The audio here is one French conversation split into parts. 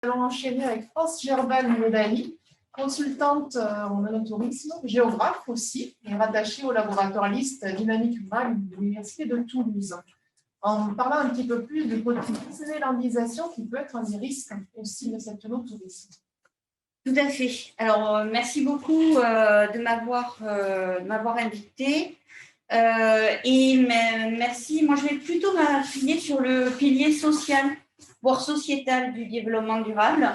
Allons enchaîner avec France Gerban-Medani, consultante en monotourisme, géographe aussi, et rattachée au laboratoire LIST Dynamique Rurale de l'Université de Toulouse. En parlant un petit peu plus du côté zélandisation qui peut être un des risques aussi de cette monotourisme. Tout à fait. Alors, merci beaucoup de m'avoir invité. Et merci. Moi, je vais plutôt m'appuyer sur le pilier social, voire sociétal du développement durable.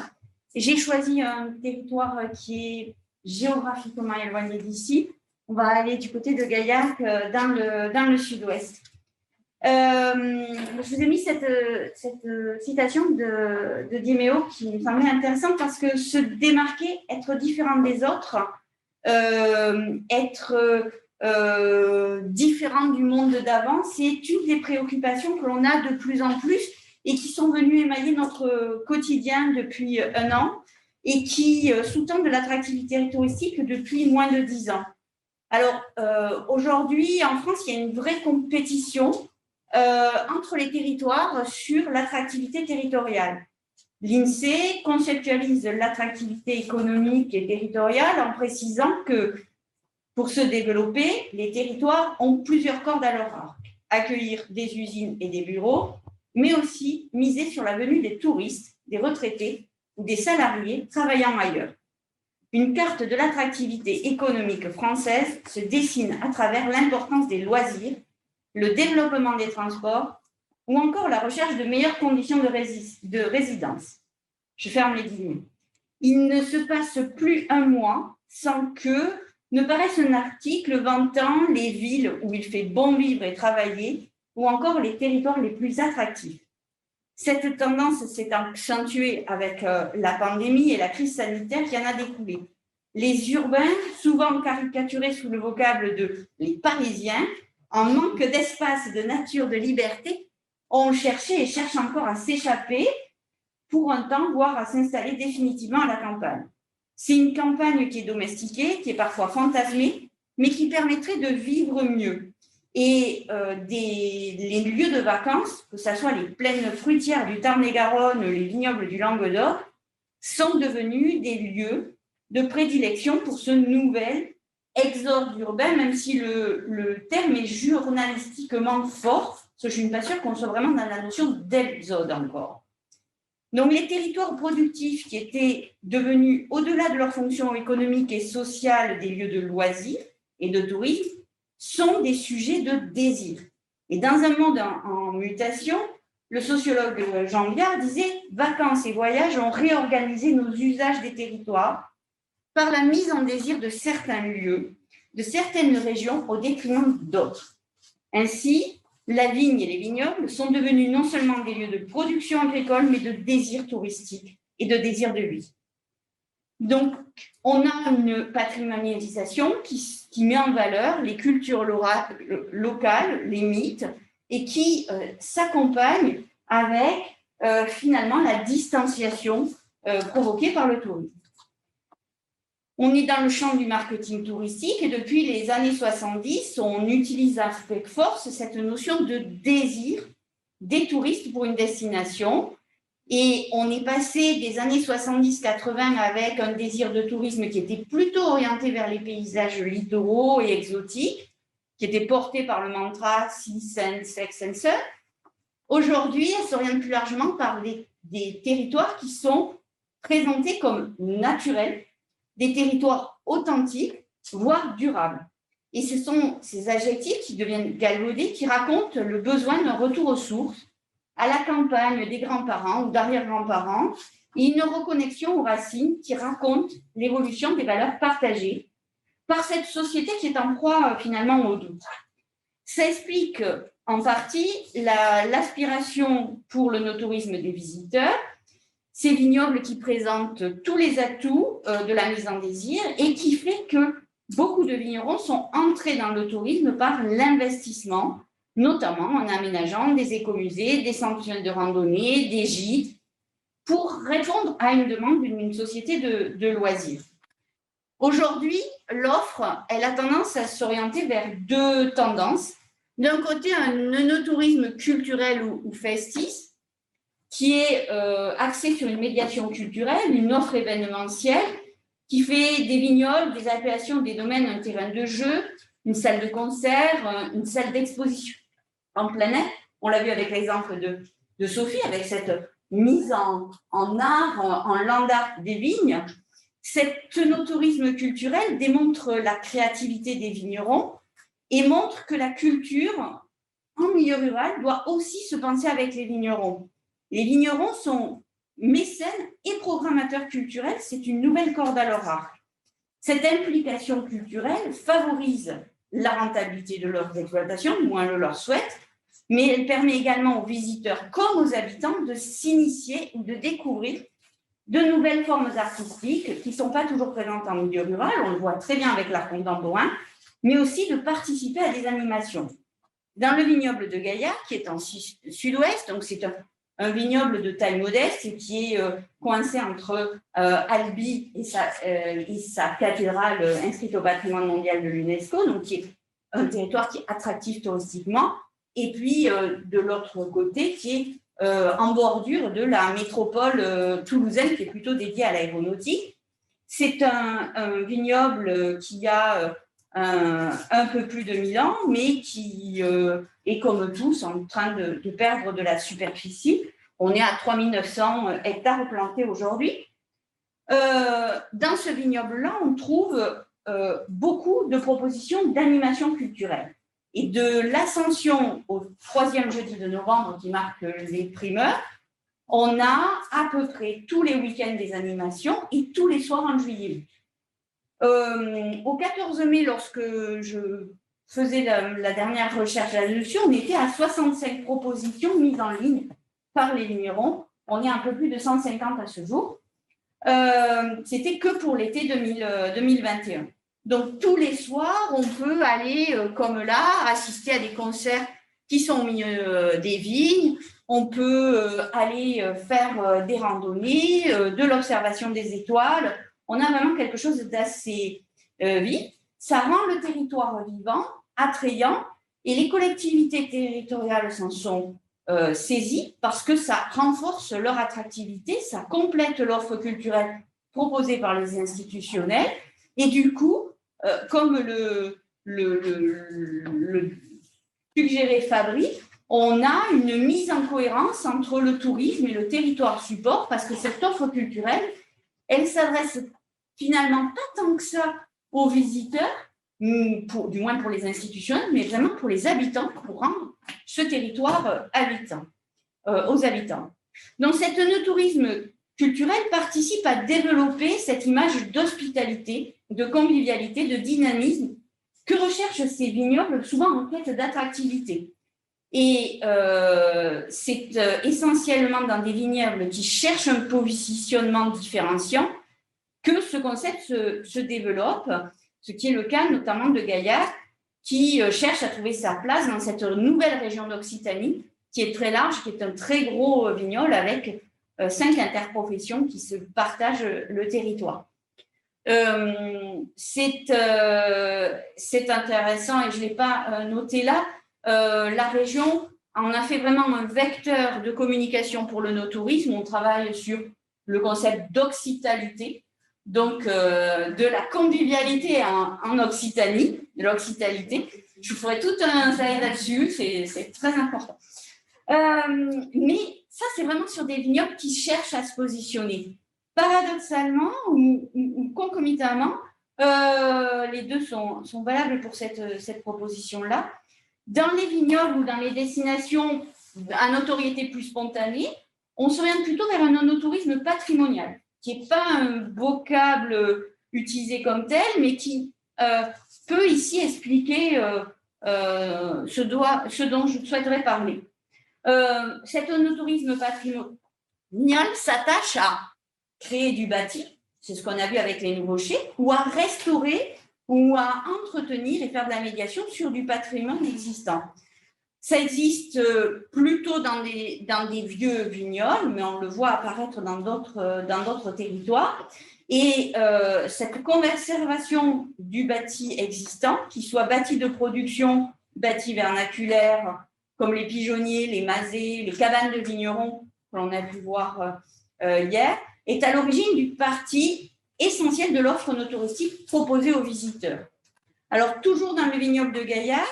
J'ai choisi un territoire qui est géographiquement éloigné d'ici. On va aller du côté de Gaillac, dans le sud-ouest. Je vous ai mis cette citation de Diméo qui me semblait intéressante parce que se démarquer, être différent des autres, être différent du monde d'avant, c'est une des préoccupations que l'on a de plus en plus et qui sont venues émailler notre quotidien depuis un an et qui sous-tendent de l'attractivité touristique depuis moins de 10 ans. Alors, aujourd'hui, en France, il y a une vraie compétition entre les territoires sur l'attractivité territoriale. L'INSEE conceptualise l'attractivité économique et territoriale en précisant que pour se développer, les territoires ont plusieurs cordes à leur arc. Accueillir des usines et des bureaux, mais aussi miser sur la venue des touristes, des retraités ou des salariés travaillant ailleurs. Une carte de l'attractivité économique française se dessine à travers l'importance des loisirs, le développement des transports ou encore la recherche de meilleures conditions de résidence. Je ferme les guillemets. Il ne se passe plus un mois sans que ne paraisse un article vantant les villes où il fait bon vivre et travailler ou encore les territoires les plus attractifs. Cette tendance s'est accentuée avec la pandémie et la crise sanitaire qui en a découlé. Les urbains, souvent caricaturés sous le vocable de « les Parisiens », en manque d'espace, de nature, de liberté, ont cherché et cherchent encore à s'échapper pour un temps, voire à s'installer définitivement à la campagne. C'est une campagne qui est domestiquée, qui est parfois fantasmée, mais qui permettrait de vivre mieux. Et les lieux de vacances, que ce soit les plaines fruitières du Tarn-et-Garonne, les vignobles du Languedoc, sont devenus des lieux de prédilection pour ce nouvel exode urbain, même si le terme est journalistiquement fort, parce que je ne suis pas sûre qu'on soit vraiment dans la notion d'exode encore. Donc, les territoires productifs qui étaient devenus, au-delà de leur fonction économique et sociale, des lieux de loisirs et de tourisme, sont des sujets de désir. Et dans un monde en mutation, le sociologue Jean Viard disait « Vacances et voyages ont réorganisé nos usages des territoires par la mise en désir de certains lieux, de certaines régions au détriment d'autres. Ainsi, la vigne et les vignobles sont devenus non seulement des lieux de production agricole, mais de désir touristique et de désir de vie. » Donc, on a une patrimonialisation qui met en valeur les cultures locales, les mythes, et qui s'accompagne avec finalement la distanciation provoquée par le tourisme. On est dans le champ du marketing touristique et depuis les années 70, on utilise avec force cette notion de désir des touristes pour une destination. Et on est passé des années 70-80 avec un désir de tourisme qui était plutôt orienté vers les paysages littoraux et exotiques, qui était porté par le mantra Sea, Sand, Sex and Sun. Aujourd'hui, elle s'oriente plus largement par des territoires qui sont présentés comme naturels, des territoires authentiques, voire durables. Et ce sont ces adjectifs qui deviennent galvaudés, qui racontent le besoin d'un retour aux sources, à la campagne des grands-parents ou d'arrière-grands-parents, et une reconnexion aux racines qui raconte l'évolution des valeurs partagées par cette société qui est en proie finalement au doute. Ça explique en partie l'aspiration pour le no-tourisme des visiteurs, ces vignobles qui présentent tous les atouts de la mise en désir et qui fait que beaucoup de vignerons sont entrés dans le tourisme par l'investissement, notamment en aménageant des écomusées, des centres de randonnée, des gîtes, pour répondre à une demande d'une société de loisirs. Aujourd'hui, l'offre, elle a tendance à s'orienter vers deux tendances. D'un côté, un œnotourisme culturel ou festif, qui est axée sur une médiation culturelle, une offre événementielle, qui fait des vignobles, des appellations, des domaines, un terrain de jeu, une salle de concert, une salle d'exposition en plein air. On l'a vu avec l'exemple de Sophie, avec cette mise en art, en land art des vignes. Cet œnotourisme culturel démontre la créativité des vignerons et montre que la culture en milieu rural doit aussi se penser avec les vignerons. Les vignerons sont mécènes et programmateurs culturels, c'est une nouvelle corde à leur arc. Cette implication culturelle favorise la rentabilité de leurs exploitations, moins le leur souhaite, mais elle permet également aux visiteurs comme aux habitants de s'initier ou de découvrir de nouvelles formes artistiques qui ne sont pas toujours présentes en milieu rural, on le voit très bien avec l'art contemporain, mais aussi de participer à des animations. Dans le vignoble de Gaillac, qui est en sud-ouest, donc c'est un vignoble de taille modeste et qui est coincé entre Albi et sa cathédrale inscrite au patrimoine mondial de l'UNESCO, donc qui est un territoire qui est attractif touristiquement, et puis de l'autre côté qui est en bordure de la métropole toulousaine qui est plutôt dédiée à l'aéronautique. C'est un vignoble qui a un peu plus de 1000 ans, mais qui est comme tous en train de perdre de la superficie. On est à 3900 hectares plantés aujourd'hui. Dans ce vignoble-là, on trouve beaucoup de propositions d'animation culturelle. Et de l'Ascension au 3e jeudi de novembre, qui marque les primeurs, on a à peu près tous les week-ends des animations et tous les soirs en juillet. Au 14 mai, lorsque je faisais la dernière recherche là-dessus, on était à 65 propositions mises en ligne par les vignerons. On est un peu plus de 150 à ce jour. C'était que pour l'été 2021. Donc, tous les soirs, on peut aller, comme là, assister à des concerts qui sont au milieu des vignes. On peut aller faire des randonnées, de l'observation des étoiles. On a vraiment quelque chose d'assez vif. Ça rend le territoire vivant, attrayant, et les collectivités territoriales s'en sont saisies parce que ça renforce leur attractivité, ça complète l'offre culturelle proposée par les institutionnels, et du coup, comme le suggérait Fabri, on a une mise en cohérence entre le tourisme et le territoire support, parce que cette offre culturelle, elle s'adresse finalement pas tant que ça aux visiteurs, du moins pour les institutions, mais vraiment pour les habitants, pour rendre ce territoire aux habitants. Donc, cet œnotourisme culturel participe à développer cette image d'hospitalité, de convivialité, de dynamisme que recherchent ces vignobles, souvent en quête d'attractivité. Et c'est essentiellement dans des vignobles qui cherchent un positionnement différenciant que ce concept se développe, ce qui est le cas notamment de Gaillac, qui cherche à trouver sa place dans cette nouvelle région d'Occitanie, qui est très large, qui est un très gros vignoble avec 5 interprofessions qui se partagent le territoire. C'est intéressant, et je ne l'ai pas noté là, la région en a fait vraiment un vecteur de communication pour le no-tourisme. On travaille sur le concept d'occitalité, donc de la convivialité en Occitanie, de l'occitalité. Je vous ferai tout un slide là-dessus, c'est très important. Mais ça, c'est vraiment sur des vignobles qui cherchent à se positionner. Paradoxalement ou concomitamment, les deux sont valables pour cette proposition-là. Dans les vignobles ou dans les destinations à notoriété plus spontanée, on s'oriente plutôt vers un œnotourisme patrimonial, qui n'est pas un vocable utilisé comme tel, mais qui peut ici expliquer ce dont je souhaiterais parler. Cet œnotourisme patrimonial s'attache à créer du bâti, c'est ce qu'on a vu avec les nouveaux chais, ou à restaurer ou à entretenir et faire de la médiation sur du patrimoine existant. Ça existe plutôt dans des vieux vignobles, mais on le voit apparaître dans d'autres territoires. Et cette conservation du bâti existant, qu'il soit bâti de production, bâti vernaculaire, comme les pigeonniers, les masés, les cabanes de vignerons, que l'on a pu voir hier, est à l'origine d'une partie essentielle de l'offre no touristique proposée aux visiteurs. Alors, toujours dans le vignoble de Gaillac,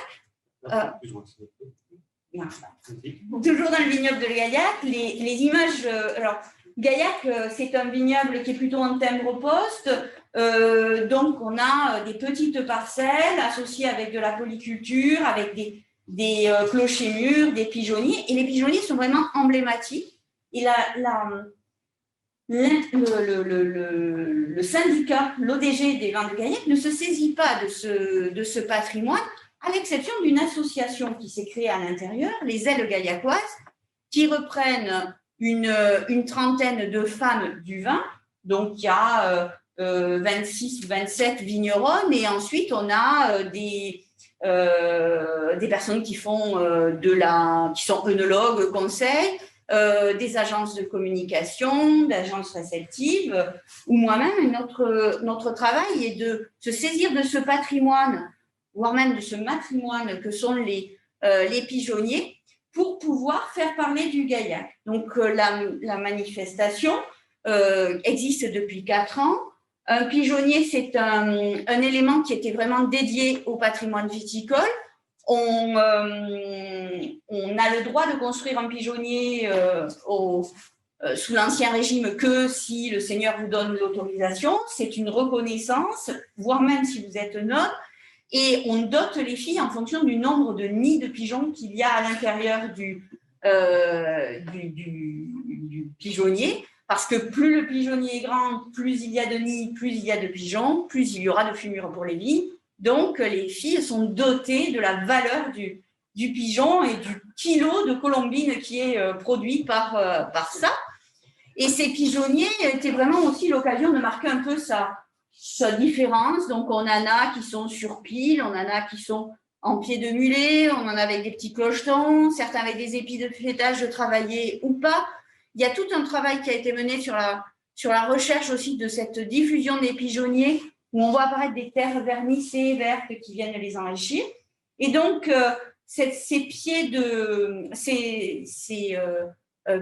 toujours dans le vignoble de Gaillac, les images. Alors, Gaillac, c'est un vignoble qui est plutôt en timbre-poste. Donc, on a des petites parcelles associées avec de la polyculture, avec des clochers-murs, des pigeonniers. Et les pigeonniers sont vraiment emblématiques. Et le syndicat, l'ODG des vins de Gaillac, ne se saisit pas de ce patrimoine, à l'exception d'une association qui s'est créée à l'intérieur, les Ailes Gaillacoises, qui reprennent une trentaine de femmes du vin. Donc, il y a 26 ou 27 vigneronnes, et ensuite, on a des personnes qui font qui sont œnologues, conseils, des agences de communication, d'agences réceptives, ou moi-même. Notre travail est de se saisir de ce patrimoine, voire même de ce matrimoine que sont les pigeonniers, pour pouvoir faire parler du Gaillac. Donc, la manifestation existe depuis 4 ans. Un pigeonnier, c'est un élément qui était vraiment dédié au patrimoine viticole. On a le droit de construire un pigeonnier sous l'Ancien Régime que si le Seigneur vous donne l'autorisation. C'est une reconnaissance, voire même si vous êtes noble. Et on dote les filles en fonction du nombre de nids de pigeons qu'il y a à l'intérieur du pigeonnier. Parce que plus le pigeonnier est grand, plus il y a de nids, plus il y a de pigeons, plus il y aura de fumure pour les vignes. Donc, les filles sont dotées de la valeur du pigeon et du kilo de colombine qui est produit par ça. Et ces pigeonniers étaient vraiment aussi l'occasion de marquer un peu sa différence. Donc, on en a qui sont sur pile, on en a qui sont en pied de mulet, on en a avec des petits clochetons, certains avec des épis de fêtage travaillés ou pas. Il y a tout un travail qui a été mené sur la recherche aussi de cette diffusion des pigeonniers, où on voit apparaître des terres vernissées, vertes, qui viennent les enrichir. Et donc, ces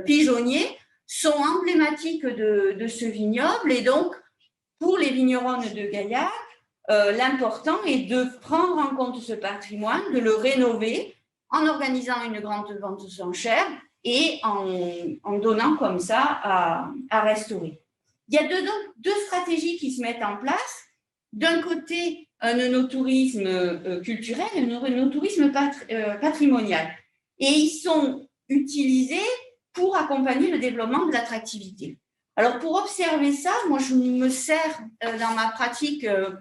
pigeonniers sont emblématiques de ce vignoble. Et donc, pour les vigneronnes de Gaillac, l'important est de prendre en compte ce patrimoine, de le rénover en organisant une grande vente aux enchères et en donnant comme ça à restaurer. Il y a deux stratégies qui se mettent en place. D'un côté, un œnotourisme culturel et un œnotourisme patrimonial. Et ils sont utilisés pour accompagner le développement de l'attractivité. Alors, pour observer ça, moi, je me sers dans ma pratique à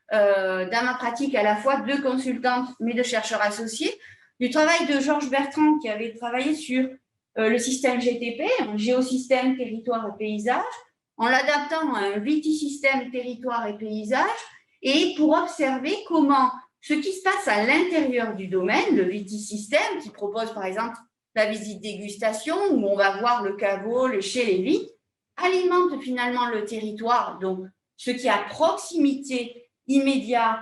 la fois de consultante, mais de chercheur associé, du travail de Georges Bertrand, qui avait travaillé sur le système GTP, un géosystème, territoire et paysage, en l'adaptant à un vitisystème, territoire et paysage, et pour observer comment ce qui se passe à l'intérieur du domaine, le vitisystème, qui propose par exemple la visite dégustation, où on va voir le caveau, le chai, les vies, alimente finalement le territoire, donc ce qui est à proximité immédiate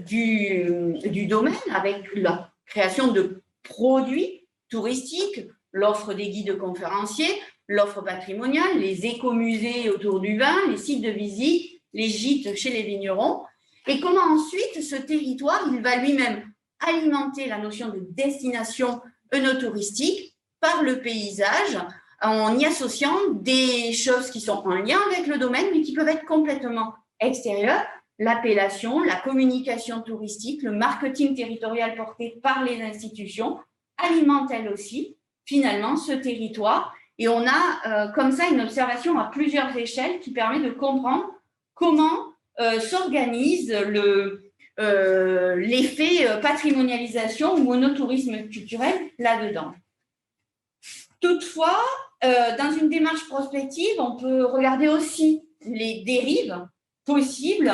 du domaine, avec la création de produits touristiques, l'offre des guides conférenciers, l'offre patrimoniale, les écomusées autour du vin, les sites de visite, les gîtes chez les vignerons, et comment ensuite ce territoire, il va lui-même alimenter la notion de destination œnotouristique par le paysage, en y associant des choses qui sont en lien avec le domaine, mais qui peuvent être complètement extérieures, l'appellation, la communication touristique, le marketing territorial porté par les institutions, alimente elle aussi, finalement, ce territoire. Et on a comme ça une observation à plusieurs échelles qui permet de comprendre comment s'organise l'effet patrimonialisation ou monotourisme culturel là-dedans. Toutefois, dans une démarche prospective, on peut regarder aussi les dérives possibles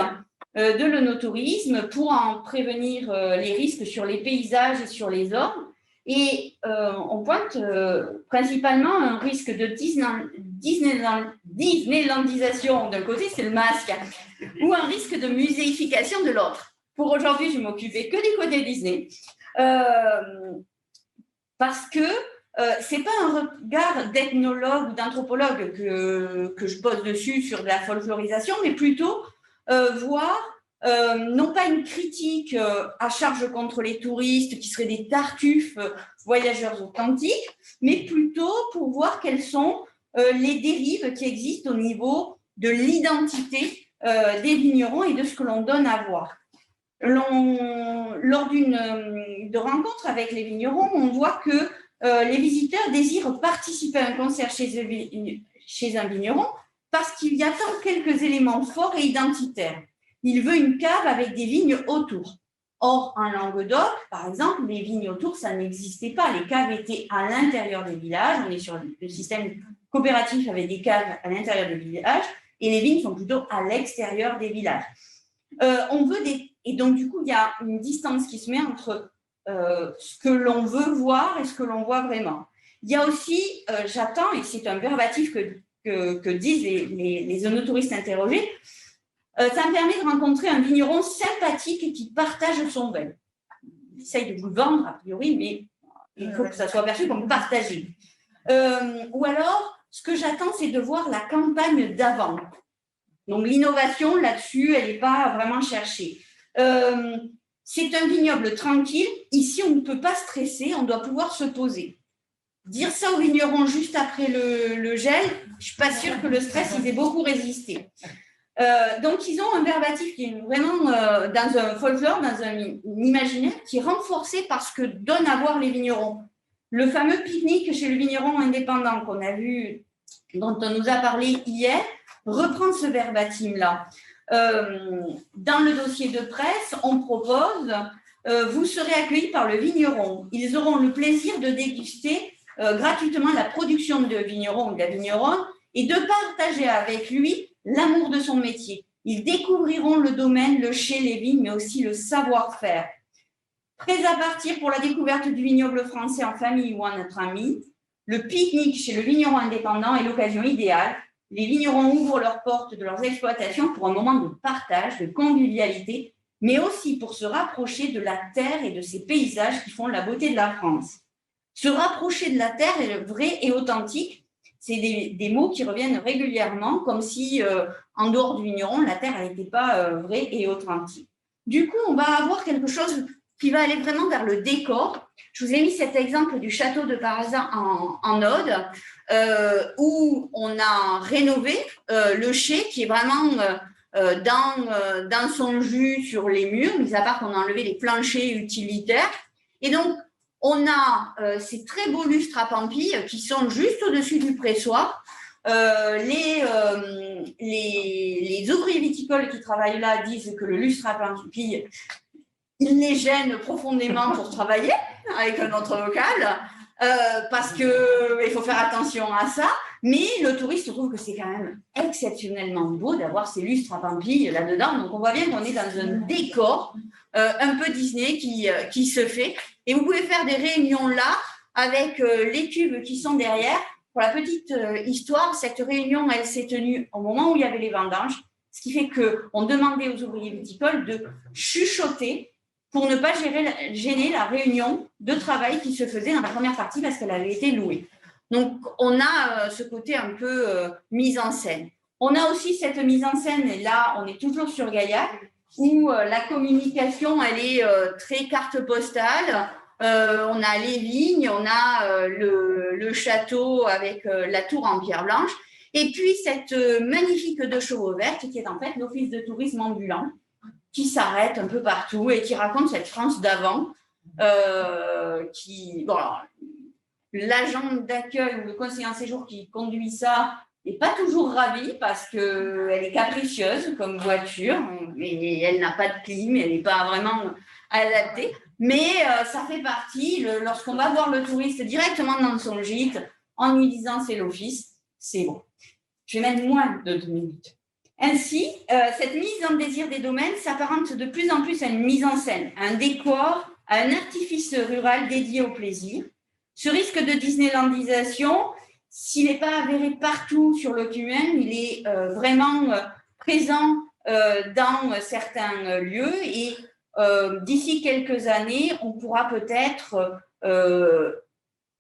de l'œnotourisme pour en prévenir les risques sur les paysages et sur les hommes. Et on pointe principalement un risque de Disneylandisation d'un côté, c'est le masque, ou un risque de muséification de l'autre. Pour aujourd'hui, je ne m'occupais que du côté Disney. Parce que Ce n'est pas un regard d'ethnologue ou d'anthropologue que je pose dessus sur de la folklorisation, mais plutôt voir non pas une critique à charge contre les touristes qui seraient des tartuffes voyageurs authentiques, mais plutôt pour voir quelles sont les dérives qui existent au niveau de l'identité des vignerons et de ce que l'on donne à voir. Lors de rencontres avec les vignerons, on voit que les visiteurs désirent participer à un concert chez un vigneron parce qu'il y attend quelques éléments forts et identitaires. Il veut une cave avec des vignes autour. Or, en Languedoc, par exemple, les vignes autour, ça n'existait pas. Les caves étaient à l'intérieur des villages. On est sur le système coopératif avec des caves à l'intérieur des villages et les vignes sont plutôt à l'extérieur des villages. Et donc, du coup, il y a une distance qui se met entre ce que l'on veut voir et ce que l'on voit vraiment. Il y a aussi, j'attends, et c'est un verbatif que disent les œnotouristes interrogés, ça me permet de rencontrer un vigneron sympathique qui partage son vin. Il essaye de vous vendre, a priori, mais il faut que ça soit perçu comme partagé. Ou alors, ce que j'attends, c'est de voir la campagne d'avant. Donc, l'innovation, là-dessus, elle n'est pas vraiment cherchée. C'est un vignoble tranquille. Ici, on ne peut pas stresser, on doit pouvoir se poser. Dire ça aux vignerons juste après le gel, je ne suis pas sûre que le stress, ils aient beaucoup résisté. Donc, ils ont un verbatif qui est vraiment dans un folklore, dans un imaginaire qui est renforcé par ce que donnent à voir les vignerons. Le fameux pique-nique chez le vigneron indépendant qu'on a vu, dont on nous a parlé hier, reprend ce verbatim-là. Dans le dossier de presse, on propose vous serez accueillis par le vigneron. Ils auront le plaisir de déguster gratuitement la production de vigneron ou de la vigneronne et de partager avec lui l'amour de son métier. Ils découvriront le domaine, le chai, les vignes, mais aussi le savoir-faire. Prêts à partir pour la découverte du vignoble français en famille ou entre amis, le pique-nique chez le vigneron indépendant est l'occasion idéale. Les vignerons ouvrent leurs portes de leurs exploitations pour un moment de partage, de convivialité, mais aussi pour se rapprocher de la terre et de ses paysages qui font la beauté de la France. Se rapprocher de la terre est vrai et authentique. C'est des mots qui reviennent régulièrement, comme si, en dehors du vigneron, la terre n'était pas vraie et authentique. Du coup, on va avoir quelque chose qui va aller vraiment vers le décor. Je vous ai mis cet exemple du château de Parazan en Aude, où on a rénové le chai qui est vraiment dans son jus sur les murs, mis à part qu'on a enlevé les planchers utilitaires. Et donc, on a ces très beaux lustres à pampilles qui sont juste au-dessus du pressoir. Les ouvriers viticoles qui travaillent là disent que le lustre à pampilles, il les gêne profondément pour travailler avec un autre local, parce qu'il faut faire attention à ça. Mais le touriste trouve que c'est quand même exceptionnellement beau d'avoir ces lustres à pampilles là-dedans. Donc, on voit bien qu'on est dans un décor un peu Disney qui se fait. Et vous pouvez faire des réunions là avec les cuves qui sont derrière. Pour la petite histoire, cette réunion, elle s'est tenue au moment où il y avait les vendanges, ce qui fait qu'on demandait aux ouvriers viticoles de chuchoter pour ne pas gêner la réunion de travail qui se faisait dans la première partie parce qu'elle avait été louée. Donc, on a ce côté un peu mise en scène. On a aussi cette mise en scène, et là, on est toujours sur Gaillac, où la communication, elle est très carte postale. On a les vignes, on a le château avec la tour en pierre blanche, et puis cette magnifique deux chevaux vertes qui est en fait l'office de tourisme ambulant, qui s'arrête un peu partout et qui raconte cette France d'avant, l'agent d'accueil ou le conseiller en séjour qui conduit ça n'est pas toujours ravi parce qu'elle est capricieuse comme voiture, mais elle n'a pas de clim, elle n'est pas vraiment adaptée. Mais ça fait partie, lorsqu'on va voir le touriste directement dans son gîte, en lui disant c'est l'office, c'est bon. Je vais mettre moins de 2 minutes. Ainsi, cette mise en désir des domaines s'apparente de plus en plus à une mise en scène, à un décor, à un artifice rural dédié au plaisir. Ce risque de Disneylandisation, s'il n'est pas avéré partout sur l'OQN, il est vraiment présent dans certains lieux et d'ici quelques années, on pourra peut-être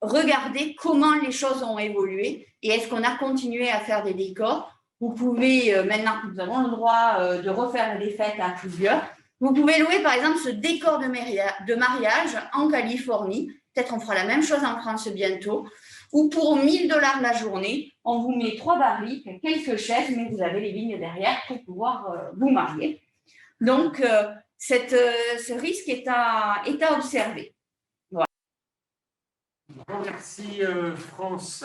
regarder comment les choses ont évolué et est-ce qu'on a continué à faire des décors. Vous pouvez, maintenant que nous avons le droit de refaire des fêtes à plusieurs, vous pouvez louer par exemple ce décor de mariage en Californie. Peut-être on fera la même chose en France bientôt. Ou pour 1 000 $ la journée, on vous met 3 barriques, quelques chaises, mais vous avez les vignes derrière pour pouvoir vous marier. Donc, ce risque est à observer. Merci France.